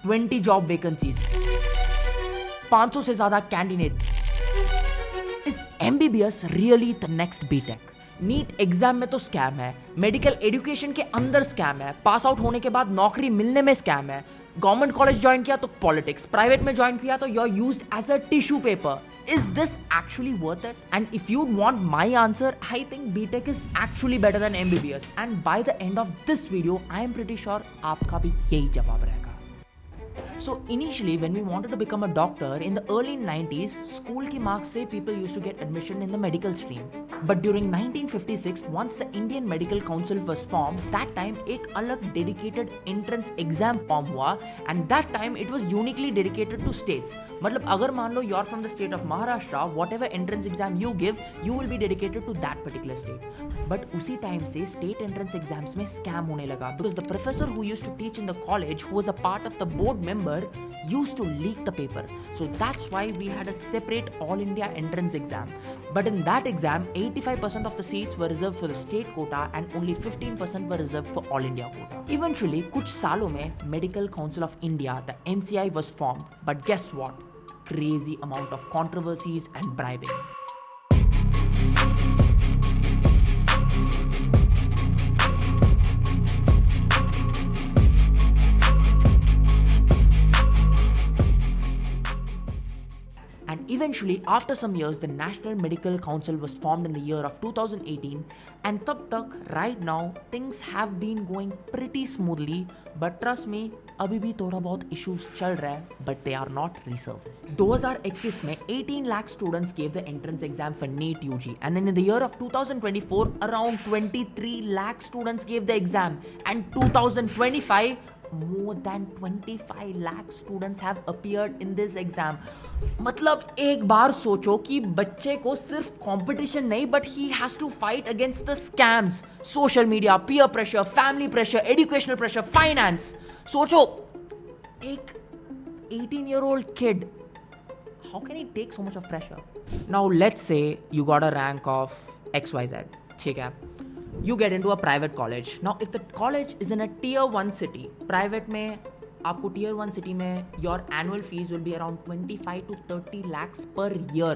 20 job vacancies, 500 से ज्यादा candidate. Is MBBS really the next BTech? NEET exam में तो स्कैम है, मेडिकल एजुकेशन के अंदर स्कैम है, पास आउट होने के बाद नौकरी मिलने में स्कैम है, गवर्नमेंट कॉलेज ज्वाइन किया तो पॉलिटिक्स, प्राइवेट में ज्वाइन किया तो you are used as a tissue paper. Is this actually worth it? And if you want my answer, I think BTech is actually better than MBBS. And by the end of this video, I am pretty sure आपका भी यही जवाब रहेगा. So initially when we wanted to become a doctor in the early 90s, school की marks से people used to get admission in the medical stream. But during 1956, once the Indian Medical Council was formed, that time एक अलग dedicated entrance exam form हुआ, and that time it was uniquely dedicated to states. मतलब अगर मान लो you are from the state of Maharashtra, whatever entrance exam you give, you will be dedicated to that particular state. But उसी time से state entrance exams में scam होने लगा, because the professor who used to teach in the college, who was a part of the board member, used to leak the paper. So that's why we had a separate all India entrance exam. But in that exam, 85% of the seats were reserved for the state quota and only 15% were reserved for all India quota. Eventually, कुछ सालों में Medical Council of India, the MCI, was formed. But guess what? Crazy amount of controversies and bribing. And eventually, after some years, the National Medical Council was formed in the year of 2018. And tab tak, right now, things have been going pretty smoothly. But trust me, अभी भी थोड़ा बहुत issues चल रहा है, but they are not resurfaced. 2021 में 18 lakh students gave the entrance exam for NEET UG. And then in the year of 2024, around 23 lakh students gave the exam. And 2025, more than 25 lakh students have appeared in this exam. मतलब एक बार सोचो कि बच्चे को सिर्फ competition नहीं, but he has to fight against the scams, social media, peer pressure, family pressure, educational pressure, finance. सोचो एक 18-year-old kid, how can he take so much of pressure? Now let's say you got a rank of XYZ, ठीक है? You get into a private college. Now, if the college is in a tier 1 city, private में आपको tier 1 city में your annual fees will be around 25 to 30 lakhs per year.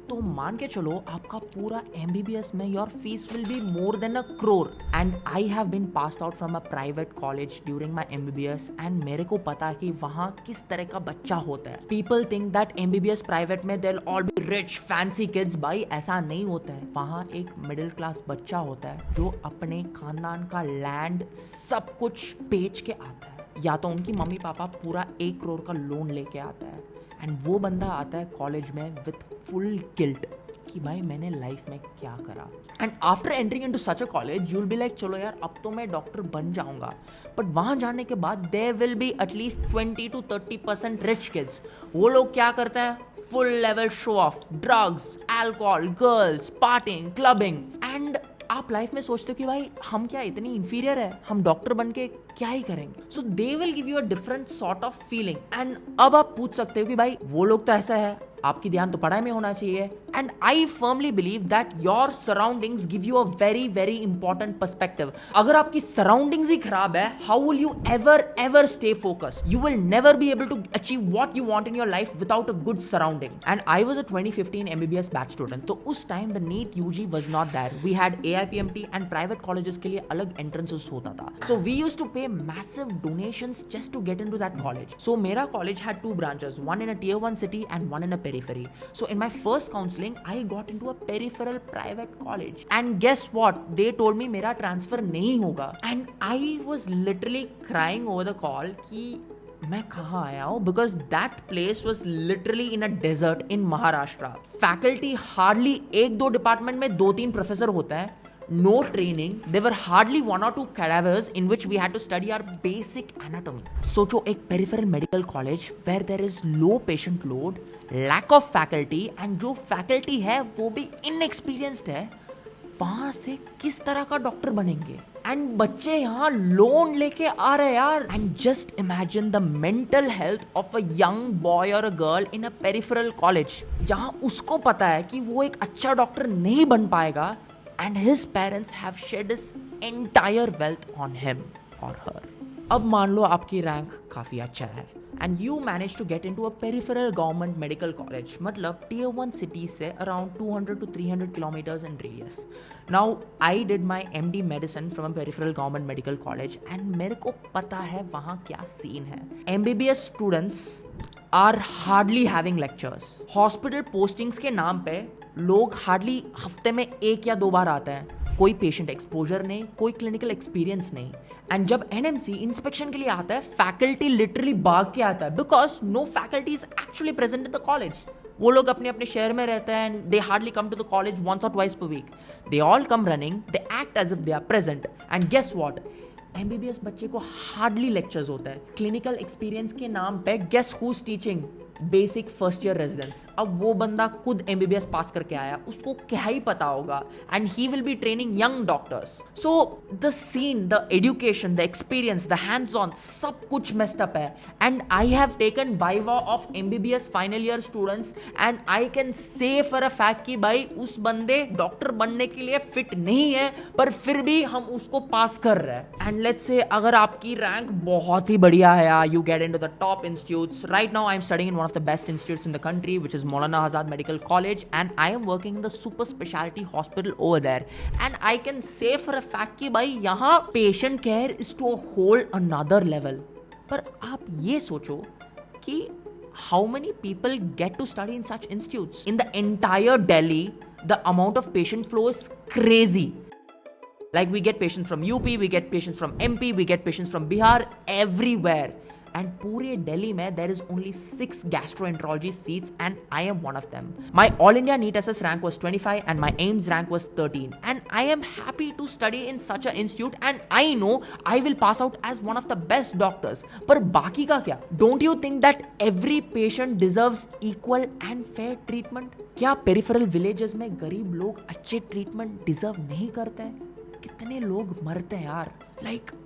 तो मान के चलो आपका पूरा MBBS में your fees will be more than a crore. And I have been passed out from a private college during my MBBS and मेरे को पता है कि वहाँ किस तरह का बच्चा होता है. People think that MBBS private में they'll all be rich, fancy kids. भाई ऐसा नहीं होता है. वहाँ एक मिडिल क्लास बच्चा होता है जो अपने खानदान का लैंड सब कुछ बेच के आता है, या तो उनकी मम्मी पापा पूरा 1 करोड़ का लोन लेके आता है. एंड वो बंदा आता है कॉलेज में विथ फुल गिल्ट कि भाई मैंने लाइफ में क्या करा. And after entering into such a college you will be like चलो यार अब तो मैं डॉक्टर बन जाऊंगा. बट वहां जाने के बाद there will be at least 20 to 30% rich kids. वो लोग क्या करते हैं? Full level show off, drugs, alcohol, girls, partying, clubbing. And आप लाइफ में सोचते हो कि भाई हम क्या इतनी इंफीरियर है, हम डॉक्टर बन के क्या ही करेंगे. So they will give you a different sort of feeling. And अब आप पूछ सकते हो कि भाई वो लोग तो ऐसा है, आपकी ध्यान तो पढ़ाई में होना चाहिए. And I firmly believe that your surroundings give you a very very important perspective. अगर आपकी सराउंडिंग्स ही खराब है, how will you ever stay focused? You will never be able to achieve what you want in your life without a good surrounding. And I was a 2015 MBBS batch student. तो उस time the NEET UG was not there. We had AIPMT and private colleges के लिए अलग entrances होता था. So we used to पे massive donations just to get into that college. So मेरा college had 2 branches, one in a tier 1 city and one in a periphery. So in my first counseling, I got into a peripheral private college. And guess what? They told me मेरा transfer नहीं होगा. And I was literally crying over the call कि मैं कहाँ आया हूँ, because that place was literally in a desert in Maharashtra. Faculty hardly 1-2 department में 2-3 professor होता है. No training. There were hardly 1 or 2 cadavers in which we had to study our basic anatomy. सोचो एक peripheral medical college where there is low patient load, lack of faculty, and जो faculty है वो भी inexperienced है, वहां से किस तरह का डॉक्टर बनेंगे. एंड बच्चे यहाँ लोन लेके आ रहे यार. And just imagine the mental health of a young boy और a girl in a peripheral college, जहाँ उसको पता है कि वो एक अच्छा डॉक्टर नहीं बन पाएगा. And his parents have shed his entire wealth on him or her. अब मान लो आपकी रैंक काफ़ी अच्छा है and you manage to get into a peripheral government medical college, मतलब टियर 1 सिटीज से around 200 to 300 kilometres in radius. Now I did my MD medicine from a peripheral government medical college and मेरे को पता है वहाँ क्या scene है. MBBS students are hardly having lectures. Hospital postings के नाम पे लोग हार्डली हफ्ते में 1 या 2 बार आते हैं. कोई पेशेंट एक्सपोजर नहीं, कोई क्लिनिकल एक्सपीरियंस नहीं. एंड जब NMC इंस्पेक्शन के लिए आता है, फैकल्टी लिटरली भाग के आता है because no faculty is actually present in the college. वो लोग अपने अपने शहर में रहते हैं and they hardly come to the college once or twice per week. They all come running, they act as if they are present. And guess what? MBBS बच्चे को हार्डली लेक्चर्स होता है. क्लिनिकल एक्सपीरियंस के नाम पे guess who is teaching? Basic first year residence. अब वो बंदा खुद MBBS पास करके आया, उसको क्या ही पता होगा, and he will be training young doctors. So the scene, the education, the experience, the hands on, सब कुछ मेस्ड अप है. And I have taken viva of MBBS final year students and I can say for a fact कि भाई उस बंदे doctor बनने के लिए फिट नहीं है, पर फिर भी हम उसको पास कर रहे हैं. एंड लेट्स से अगर आपकी रैंक बहुत ही बढ़िया है, you get into the top institutes. Right now I am studying in one of the best institutes in the country, which is Maulana Azad Medical College, and I am working in the super specialty hospital over there. And I can say for a fact कि भाई यहाँ patient care is to a whole another level. पर आप ये सोचो कि how many people get to study in such institutes? In the entire Delhi, the amount of patient flow is crazy. Like we get patients from UP, we get patients from MP, we get patients from Bihar, everywhere. And पूरे दिल्ली में there is only 6 gastroenterology seats and I am one of them. My all India NEET SS rank was 25 and my AIMS rank was 13. And I am happy to study in such an institute and I know I will pass out as one of the best doctors. पर बाकी का क्या? Don't you think that every patient deserves equal and fair treatment? क्या peripheral villages में गरीब लोग अच्छे treatment deserve नहीं करते हैं? कितने लोग मरते हैं यार. Like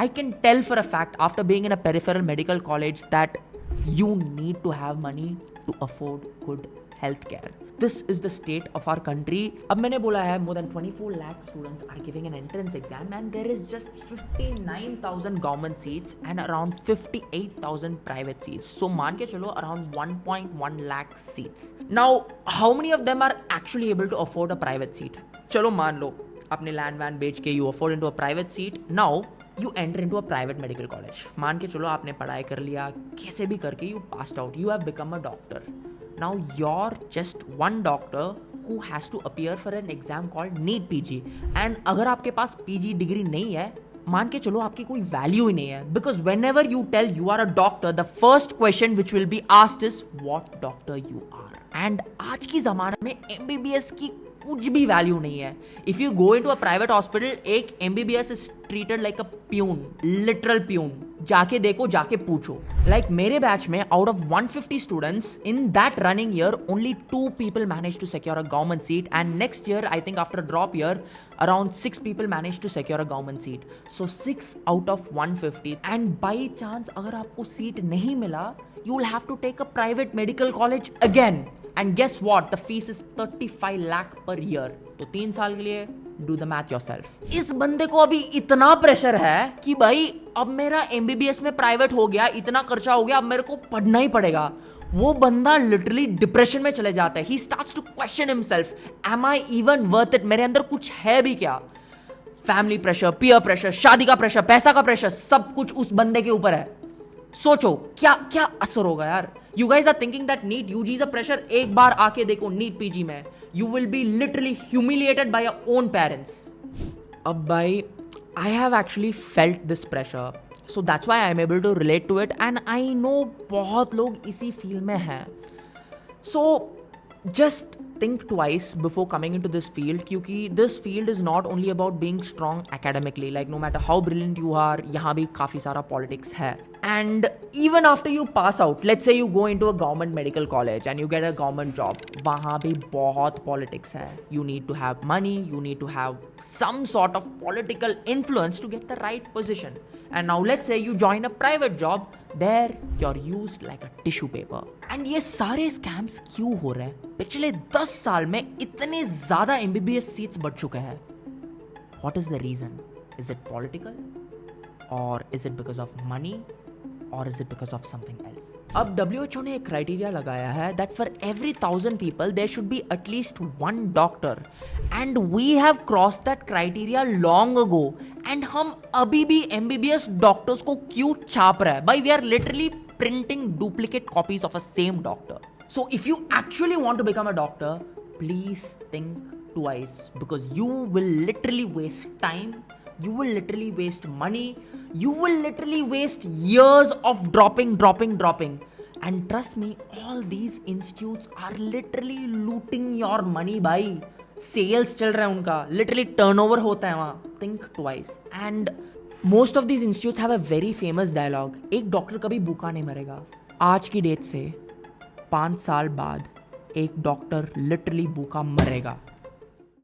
I can tell for a fact after being in a peripheral medical college that you need to have money to afford good healthcare. This is the state of our country. अब मैंने बोला है more than 24 lakh students are giving an entrance exam and there is just 59,000 government seats and around 58,000 private seats. So मान के चलो around 1.1 lakh seats. Now how many of them are actually able to afford a private seat? चलो मान लो अपने land van बेच के you afford into a private seat. Now you enter into a private medical college. मान के चलो आपने पढ़ाई कर लिया, कैसे भी करके you passed out, you have become a doctor. Now you're just one doctor who has to appear for an exam called NEET PG. And अगर आपके पास PG डिग्री नहीं है, मान के चलो आपकी कोई वैल्यू ही नहीं है. Because whenever you tell you are a doctor, the first question which will be asked is what doctor you are. And आज की ज़माने में MBBS की कुछ भी वैल्यू नहीं है. If you go into a private hospital, एक MBBS is treated like a peon, literal peon. जाके देखो, जाके पूछो. लाइक मेरे बैच में out of 150 students in that running year only 2 people managed to secure a government seat, and next year I think after a drop year around 6 people managed to secure a government seat. So 6 out of 150. And by chance अगर आपको seat नहीं मिला, you will have to take a private medical college again. And guess what? The fees is 35 lakh per year. तो 3 साल के लिए do the math yourself. इस बंदे को अभी इतना प्रेशर है कि भाई अब मेरा MBBS में प्राइवेट हो गया, इतना खर्चा हो गया, अब मेरे को पढ़ना ही पड़ेगा. वो बंदा लिटरली डिप्रेशन में चले जाता है. He starts to question himself. Am I even worth it? मेरे अंदर कुछ है भी क्या? फैमिली प्रेशर, पीयर प्रेशर, शादी का प्रेशर, पैसा का प्रेशर, सब कुछ उस बंदे के ऊपर है. सोचो क्या क्या असर होगा यार. You guys are thinking that NEET UG is a pressure. एक बार आके देखो नीट पीजी में, you will be literally humiliated by your own parents. अब भाई I have actually felt this pressure, so that's why I am able to relate to it. And I know बहुत लोग इसी फील्ड में हैं. सो just think twice before coming into this field, क्योंकि this field is not only about being strong academically, like no matter how brilliant you are, यहाँ भी काफ़ी सारा politics है. And even after you pass out, let's say you go into a government medical college and you get a government job, वहाँ भी बहुत politics है. You need to have money, you need to have some sort of political influence to get the right position. And now let's say you join a private job, there you're used like a tissue paper. And ये सारे scams क्यों हो रहे हैं? पिछले 10 साल में इतने ज्यादा MBBS सीट्स बढ़ चुके हैं. What is the reason? Is it political? or is it because of money, or is it because of something else? अब WHO ने एक क्राइटेरिया लगाया है that for every 1,000 people there should be at least one doctor, and we have crossed that criteria long ago. And हम अभी भी MBBS doctors को क्यों छाप रहा है भाई? We are literally printing duplicate copies of a same doctor. So if you actually want to become a doctor, please think twice, because you will literally waste time, you will literally waste money, you will literally waste years of dropping. And trust me, all these institutes are literally looting your money bhai. Sales चल रहा है उनका, literally turnover होता है वहाँ. Think twice. And most of these institutes have a very famous dialogue. एक doctor कभी भूखा नहीं मरेगा. आज की डेट से 5 साल बाद एक डॉक्टर लिटरली भूखा मरेगा.